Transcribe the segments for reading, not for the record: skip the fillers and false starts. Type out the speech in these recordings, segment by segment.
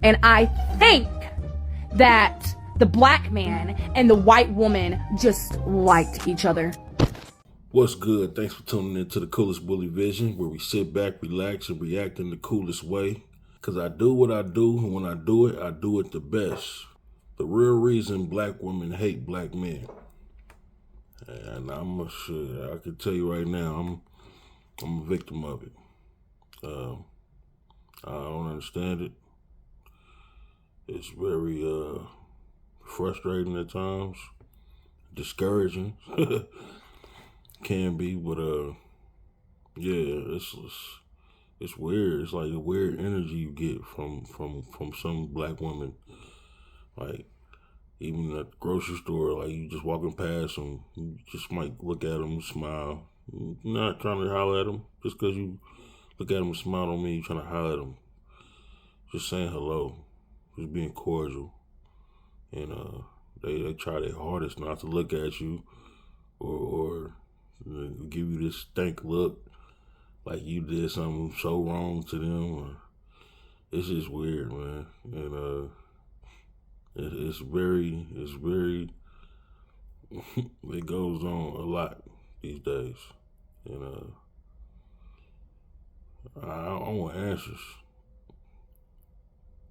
And I think that the black man and the white woman just liked each other. What's good? Thanks for tuning in to the Coolest Bully Vision, where we sit back, relax, and react in the coolest way. Because I do what I do, and when I do it the best. The real reason black women hate black men. And I can tell you right now, I'm a victim of it. I don't understand it. It's very frustrating at times, discouraging. Can be, but yeah, it's weird. It's like a weird energy you get from some black women. Like, even at the grocery store, like, you just walking past them, you just might look at them and smile. You're not trying to holler at them. Just because you look at them and smile don't mean you're trying to holler at them. Just saying hello. Just being cordial. And they try their hardest not to look at you or give you this stank look like you did something so wrong to them. It's just weird, man. And it's very it goes on a lot these days. And I want answers.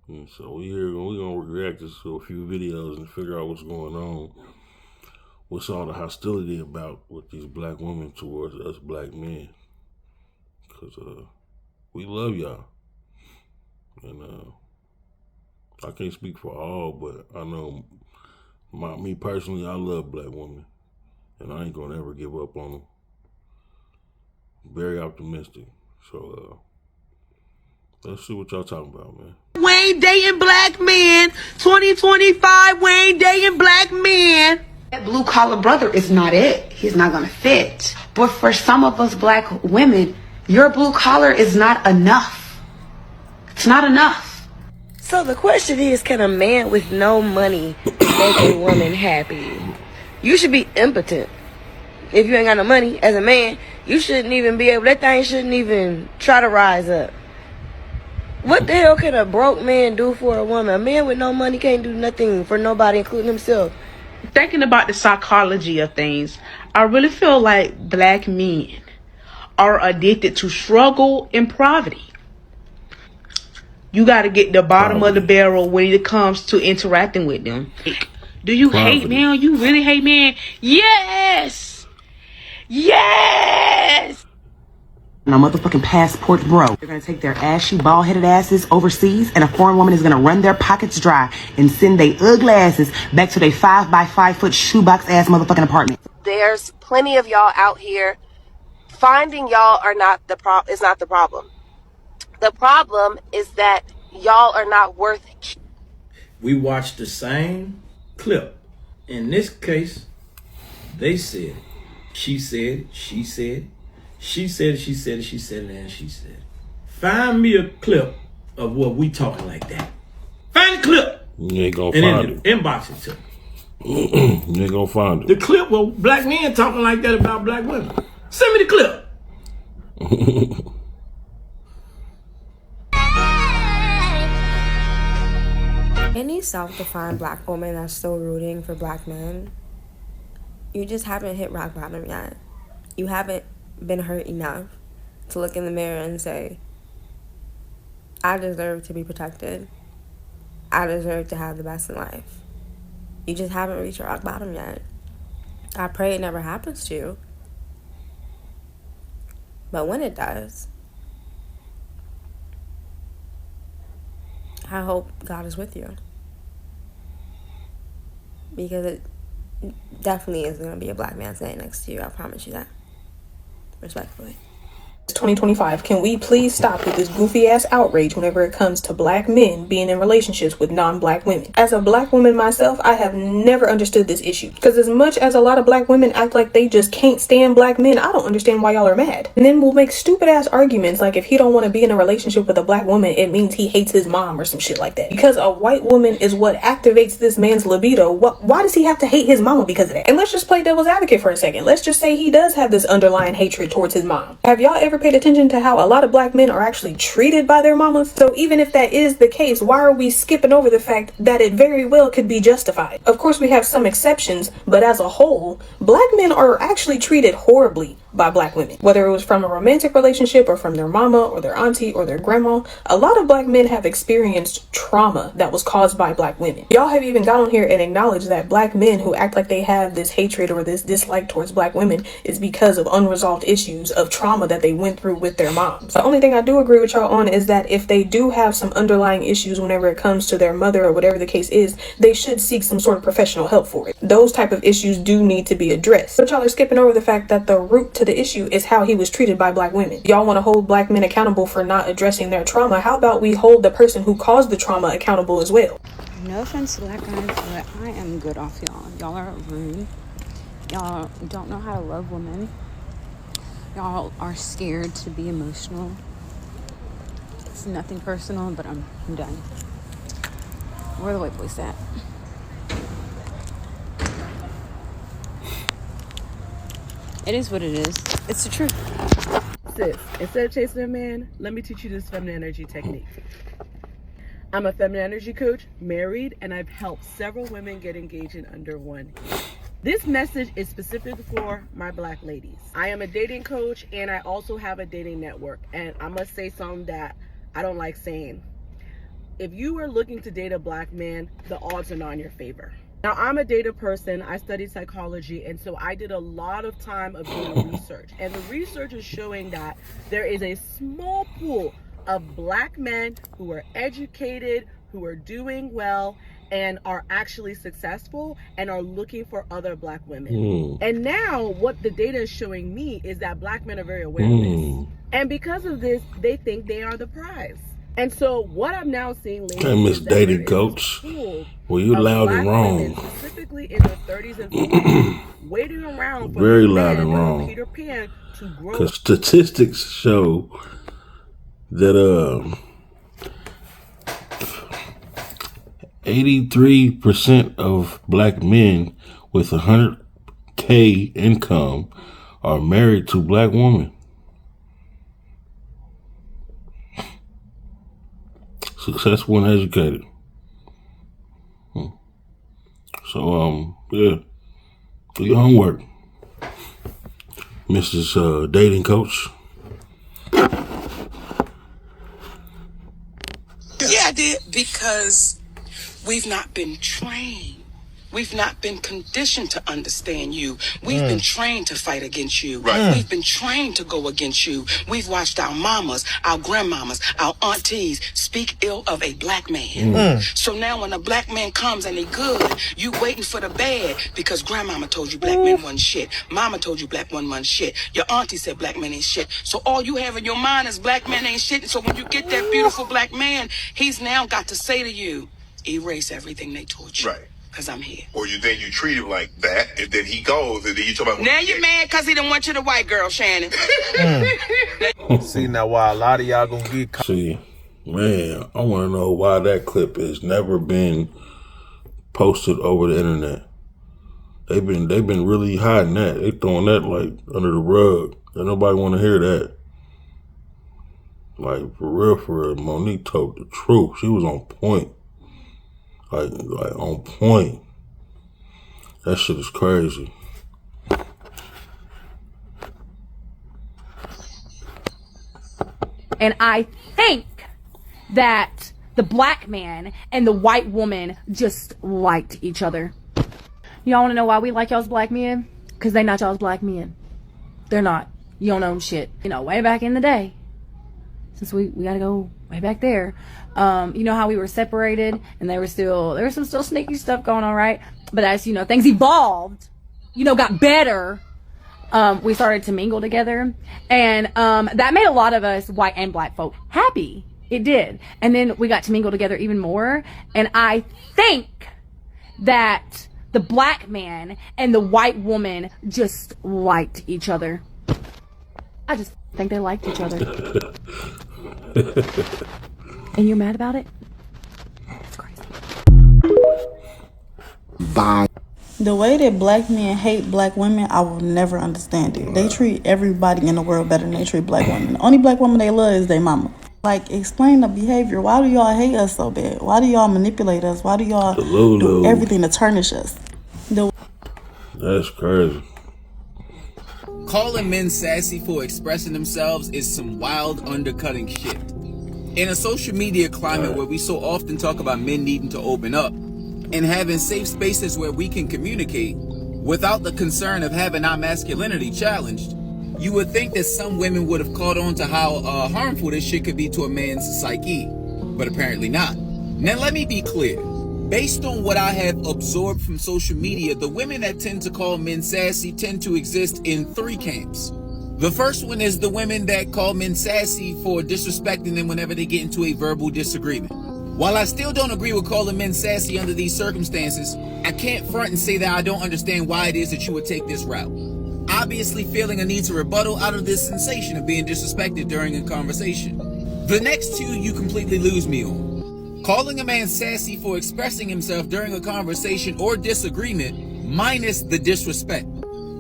And so we're gonna react to a few videos and figure out what's going on. What's all the hostility about with these black women towards us black men? Because we love y'all. And I can't speak for all, but I know me personally, I love black women. And I ain't going to ever give up on them. Very optimistic. So let's see what y'all talking about, man. We ain't dating black men. 2025, we ain't dating black men. That blue collar brother is not it. He's not gonna fit. But for some of us black women, your blue collar is not enough. It's not enough. So the question is, can a man with no money make a woman happy? You should be impotent. If you ain't got no money as a man, you shouldn't even be able, that thing shouldn't even try to rise up. What the hell can a broke man do for a woman? A man with no money can't do nothing for nobody, including himself. Thinking about the psychology of things, I really feel like black men are addicted to struggle and poverty. You got to get the bottom of the barrel when it comes to interacting with them. Do you hate man? You really hate man? Yes! Yes! No motherfucking passport, bro. They're gonna take their ashy, bald-headed asses overseas, and a foreign woman is gonna run their pockets dry and send they ugly asses back to their 5-by-5-foot shoebox ass motherfucking apartment. There's plenty of y'all out here. Finding y'all is not the problem. The problem is that y'all are not worth it. We watched the same clip. In this case, they said it. She said it. She said it. She said it, she said it, she said it, and she said it. Find me a clip of what we talking like that. Find the clip. You ain't gonna find it. Inbox it to me. You ain't gonna find it. The clip where black men talking like that about black women. Send me the clip. Any self-defined black woman that's still rooting for black men, you just haven't hit rock bottom yet. You haven't been hurt enough to look in the mirror and say, I deserve to be protected. I deserve to have the best in life. You just haven't reached rock bottom yet. I pray it never happens to you. But when it does, I hope God is with you. Because it definitely is going to be a black man standing next to you. I promise you that. Respectfully. 2025. Can we please stop with this goofy ass outrage whenever it comes to black men being in relationships with non-black women? As a black woman myself, I have never understood this issue. Because as much as a lot of black women act like they just can't stand black men, I don't understand why y'all are mad. And then we'll make stupid ass arguments like if he don't want to be in a relationship with a black woman, it means he hates his mom or some shit like that. Because a white woman is what activates this man's libido. Why does he have to hate his mama because of that? And let's just play devil's advocate for a second. Let's just say he does have this underlying hatred towards his mom. Have y'all ever ever paid attention to how a lot of black men are actually treated by their mamas? So even if that is the case, why are we skipping over the fact that it very well could be justified? Of course, we have some exceptions, but as a whole, black men are actually treated horribly by black women. Whether it was from a romantic relationship or from their mama or their auntie or their grandma, a lot of black men have experienced trauma that was caused by black women. Y'all have even got on here and acknowledged that black men who act like they have this hatred or this dislike towards black women is because of unresolved issues of trauma that they went through with their moms. The only thing I do agree with y'all on is that if they do have some underlying issues whenever it comes to their mother or whatever the case is, they should seek some sort of professional help for it. Those type of issues do need to be addressed. But y'all are skipping over the fact that the root to the issue is how he was treated by black women. Y'all want to hold black men accountable for not addressing their trauma. How about we hold the person who caused the trauma accountable as well? No offense to black guys, but I am good off y'all. Y'all are rude. Y'all don't know how to love women. Y'all are scared to be emotional. It's nothing personal, but I'm done. Where are the white boys at? It is what it is. It's the truth. Sis, instead of chasing a man, let me teach you this feminine energy technique. I'm a feminine energy coach, married, and I've helped several women get engaged in under 1 year. This message is specific for my black ladies. I am a dating coach and I also have a dating network. And I must say something that I don't like saying. If you are looking to date a black man, the odds are not in your favor. Now, I'm a data person. I studied psychology, and so I did a lot of time of doing research. And the research is showing that there is a small pool of black men who are educated, who are doing well, and are actually successful and are looking for other black women. And now what the data is showing me is that black men are very aware of this. And because of this, they think they are the prize. And so what I'm now seeing lately Hey, Miss Dating Coach. Well, you loud and wrong. Specifically in their 30s and 40s, waiting around for Very loud and wrong. Peter Pan to grow. Because statistics show that 83% of black men with 100K income are married to black women. Successful and educated. So, yeah. Do your homework, Mrs. Dating Coach. Yeah, I did, because we've not been trained. We've not been conditioned to understand you. We've been trained to fight against you. Right. We've been trained to go against you. We've watched our mamas, our grandmamas, our aunties speak ill of a black man. So now when a black man comes and he good, you waiting for the bad because grandmama told you black men wasn't shit. Mama told you black men wasn't shit. Your auntie said black men ain't shit. So all you have in your mind is black men ain't shit. And so when you get that beautiful black man, he's now got to say to you, erase everything they taught you. Right. Because I'm here. Or you think you treat him like that, and then he goes, and then you talk about... Now you're mad because he done went to the white girl, Shannon. See, now why a lot of y'all gonna get caught. See, man, I want to know why that clip has never been posted over the internet. They've been really hiding that. They throwing that like under the rug. And nobody want to hear that. Like, for real, Monique told the truth. She was on point. Like on point. That shit is crazy. And I think that the black man and the white woman just liked each other. Y'all want to know why we like y'all's black men? Because they not y'all's black men. They're not. You don't own shit. You know, way back in the day, since we gotta go way back there. You know how we were separated and there was some still sneaky stuff going on, right? But as you know, things evolved, got better. We started to mingle together, and that made a lot of us white and black folk happy. It did. And then we got to mingle together even more. And I think that the black man and the white woman just liked each other. I just think they liked each other. And you're mad about it? That's crazy. Bye. The way that black men hate black women, I will never understand it. They treat everybody in the world better than they treat black women. The only black woman they love is their mama. Like, explain the behavior. Why do y'all hate us so bad? Why do y'all manipulate us? Why do y'all do everything to tarnish us? That's crazy. Calling men sassy for expressing themselves is some wild undercutting shit. In a social media climate where we so often talk about men needing to open up and having safe spaces where we can communicate without the concern of having our masculinity challenged, you would think that some women would have caught on to how harmful this shit could be to a man's psyche, but apparently not. Now let me be clear. Based on what I have absorbed from social media, the women that tend to call men sassy tend to exist in three camps. The first one is the women that call men sassy for disrespecting them whenever they get into a verbal disagreement. While I still don't agree with calling men sassy under these circumstances, I can't front and say that I don't understand why it is that you would take this route. Obviously feeling a need to rebuttal out of this sensation of being disrespected during a conversation. The next two you completely lose me on. Calling a man sassy for expressing himself during a conversation or disagreement, minus the disrespect.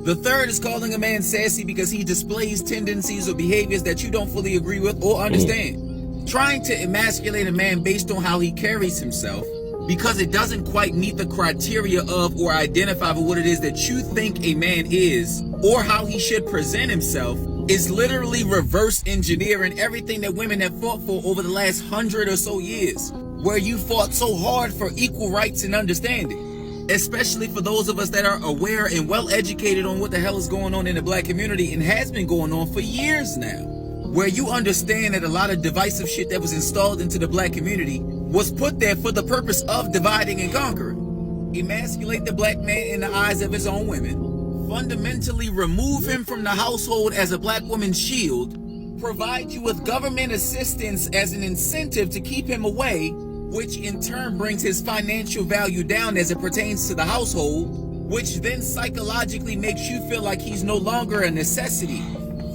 The third is calling a man sassy because he displays tendencies or behaviors that you don't fully agree with or understand. Trying to emasculate a man based on how he carries himself because it doesn't quite meet the criteria of or identify with what it is that you think a man is or how he should present himself is literally reverse engineering everything that women have fought for over the last 100 or so years, where you fought so hard for equal rights and understanding, especially for those of us that are aware and well educated on what the hell is going on in the black community and has been going on for years now, where you understand that a lot of divisive shit that was installed into the black community was put there for the purpose of dividing and conquering. Emasculate the black man in the eyes of his own women, fundamentally remove him from the household as a black woman's shield, provide you with government assistance as an incentive to keep him away, which in turn brings his financial value down as it pertains to the household, which then psychologically makes you feel like he's no longer a necessity,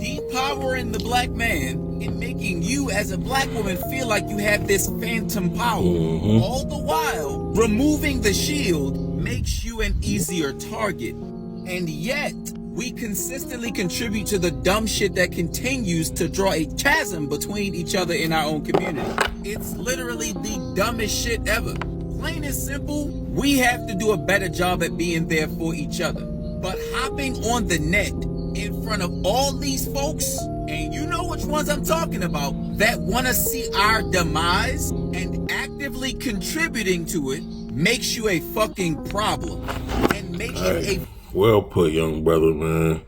depowering the black man and making you as a black woman feel like you have this phantom power. All the while, removing the shield makes you an easier target. And yet, we consistently contribute to the dumb shit that continues to draw a chasm between each other in our own community. It's literally the dumbest shit ever. Plain and simple, we have to do a better job at being there for each other. But hopping on the net in front of all these folks, and you know which ones I'm talking about, that want to see our demise and actively contributing to it makes you a fucking problem and makes you a... Well put, young brother, man.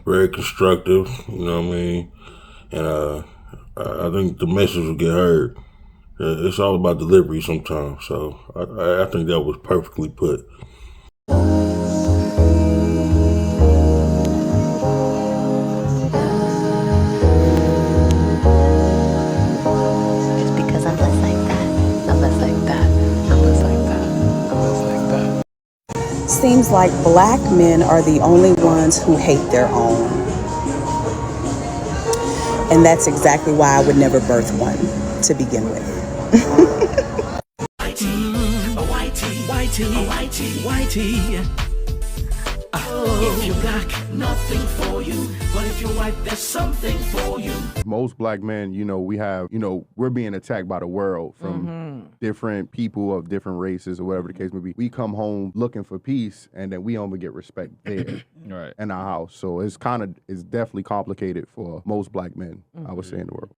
Very constructive, you know what I mean? And I think the message will get heard. It's all about delivery sometimes, so I think that was perfectly put. Seems like black men are the only ones who hate their own. And that's exactly why I would never birth one to begin with. Whitey. If you're black, nothing for you. But if you're white, there's something for you. Most black men, we're being attacked by the world from different people of different races or whatever the case may be. We come home looking for peace, and then we only get respect there in our house. So it's definitely complicated for most black men, I would say, in the world.